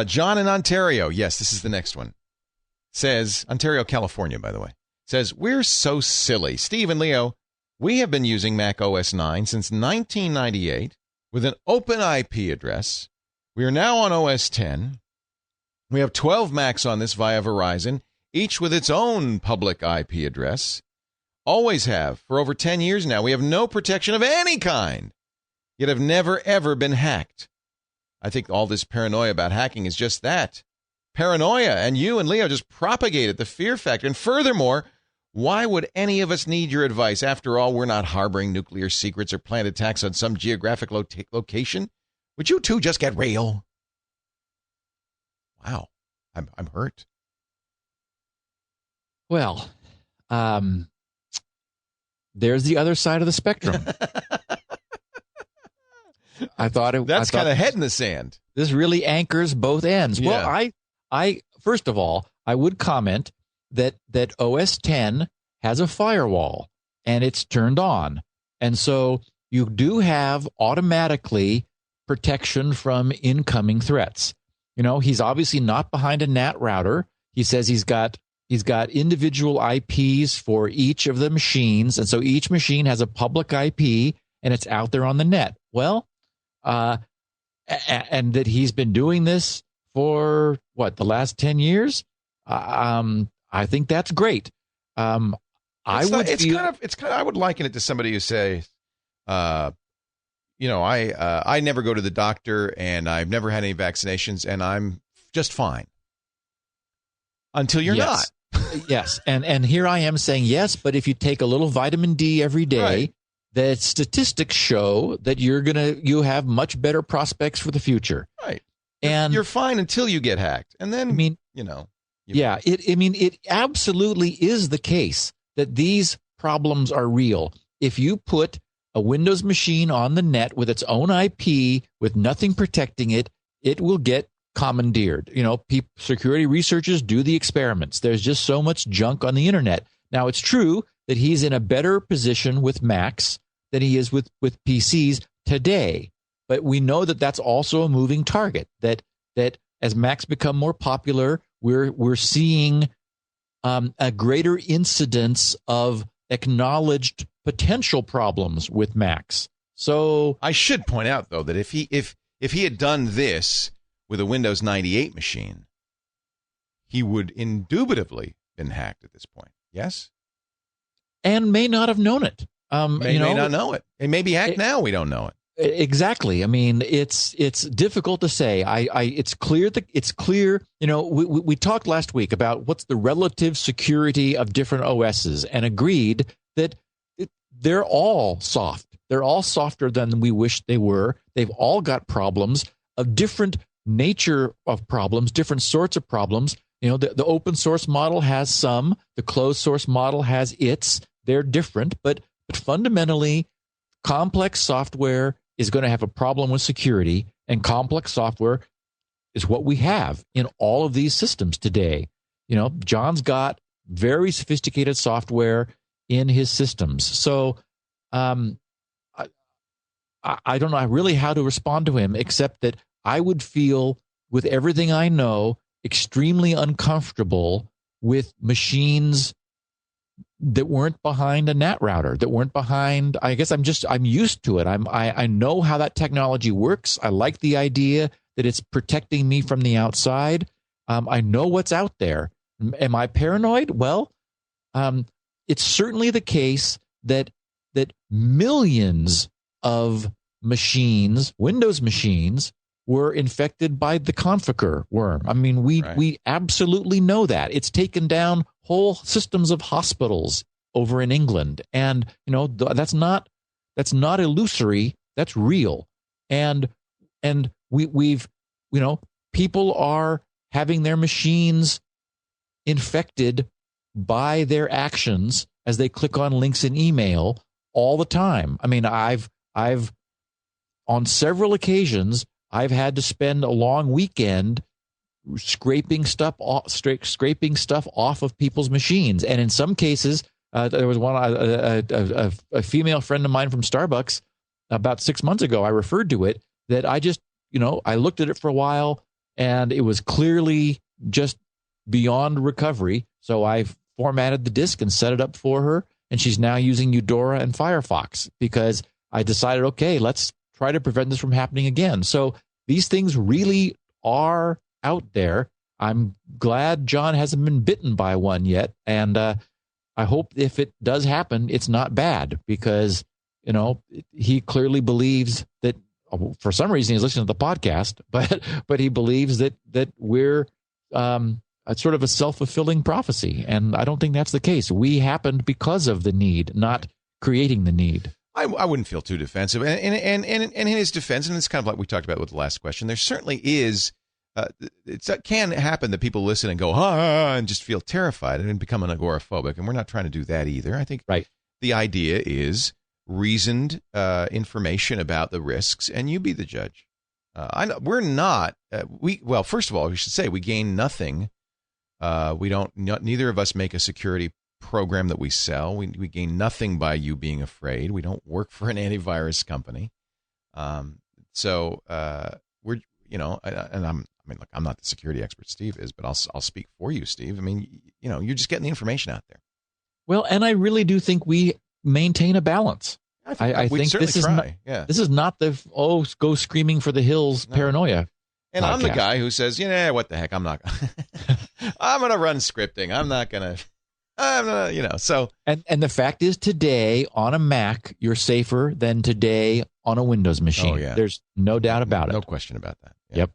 John in Ontario. Yes, this is the next one. Says, Ontario, California, by the way. Says, we're so silly. Steve and Leo, we have been using Mac OS 9 since 1998 with an open IP address. We are now on OS 10. We have 12 Macs on this via Verizon, each with its own public IP address. Always have for over 10 years now. We have no protection of any kind, yet have never, ever been hacked. I think all this paranoia about hacking is just that. Paranoia, and you and Leo just propagated the fear factor. And furthermore, why would any of us need your advice? After all, we're not harboring nuclear secrets or planned attacks on some geographic location. Would you two just get real? Wow, I'm hurt. Well, there's the other side of the spectrum. That's kind of head in the sand. This really anchors both ends. Yeah. Well, I first of all, I would comment that OS 10 has a firewall and it's turned on. And so you do have automatically protection from incoming threats. You know, he's obviously not behind a NAT router. He says he's got individual IPs for each of the machines. And so each machine has a public IP and it's out there on the net. Well, and that he's been doing this for the last 10 years. I think that's great. I would liken it to somebody who say, I never go to the doctor and I've never had any vaccinations and I'm just fine until you're not. Yes. And here I am saying, yes, but if you take a little vitamin D every day, right, the statistics show that you have much better prospects for the future. Right. And you're fine until you get hacked. And then, it absolutely is the case that these problems are real. If you put a Windows machine on the net with its own IP, with nothing protecting it, it will get commandeered. Security researchers do the experiments. There's just so much junk on the internet. Now, it's true that he's in a better position with Macs than he is with PCs today. But we know that that's also a moving target, that as Macs become more popular, we're seeing a greater incidence of acknowledged potential problems with Macs. So I should point out, though, that if he had done this with a Windows 98 machine, he would indubitably been hacked at this point. Yes? And may not have known it. May not know it. It may be hacked now. We don't know it. Exactly. I mean, it's difficult to say. It's clear. We talked last week about what's the relative security of different OSs, and agreed that they're all soft. They're all softer than we wish they were. They've all got problems of different nature of problems, different sorts of problems. The open source model has some. The closed source model has its. They're different, but fundamentally, complex software is going to have a problem with security, and complex software is what we have in all of these systems today. John's got very sophisticated software in his systems. So I don't know really how to respond to him, except that I would feel, with everything I know, extremely uncomfortable with machines that weren't behind a NAT router, that weren't behind. I guess I'm used to it. I know how that technology works. I like the idea that it's protecting me from the outside. I know what's out there. Am I paranoid? Well, it's certainly the case that millions of machines, Windows machines, were infected by the Conficker worm. I mean, we absolutely know that. It's taken down whole systems of hospitals over in England, and that's not illusory. That's real, and we've people are having their machines infected by their actions as they click on links in email all the time. I mean, I've on several occasions I've had to spend a long weekend scraping stuff off of people's machines, and in some cases, there was a female friend of mine from Starbucks about 6 months ago. I referred to it, that I just I looked at it for a while, and it was clearly just beyond recovery. So I formatted the disk and set it up for her, and she's now using Eudora and Firefox because I decided, okay, let's try to prevent this from happening again. So these things really are out there. I'm glad John hasn't been bitten by one yet, and I hope if it does happen, it's not bad because, you know, he clearly believes that for some reason he's listening to the podcast, but he believes that we're sort of a self-fulfilling prophecy. And I don't think that's the case. We happened because of the need, not creating the need. I wouldn't feel too defensive. And in his defense, and it's kind of like we talked about with the last question, there certainly is, it can happen that people listen and go, and just feel terrified and become an agoraphobic. And we're not trying to do that either. I think the idea is reasoned information about the risks, and you be the judge. We're not, well, first of all, we should say we gain nothing. Neither of us make a security program that we sell. We gain nothing by you being afraid. We don't work for an antivirus company. So we're, you know, and look, I'm not the security expert Steve is, but I'll speak for you, Steve. I mean, you know, you're just getting the information out there. Well, and I really do think we maintain a balance. I think this is not the go screaming for the hills paranoia. And podcast. I'm the guy who says, what the heck, I'm not. I'm going to run scripting. I'm not, so. And the fact is, today on a Mac, you're safer than today on a Windows machine. Oh, yeah. There's no doubt about it. No question about that. Yeah. Yep.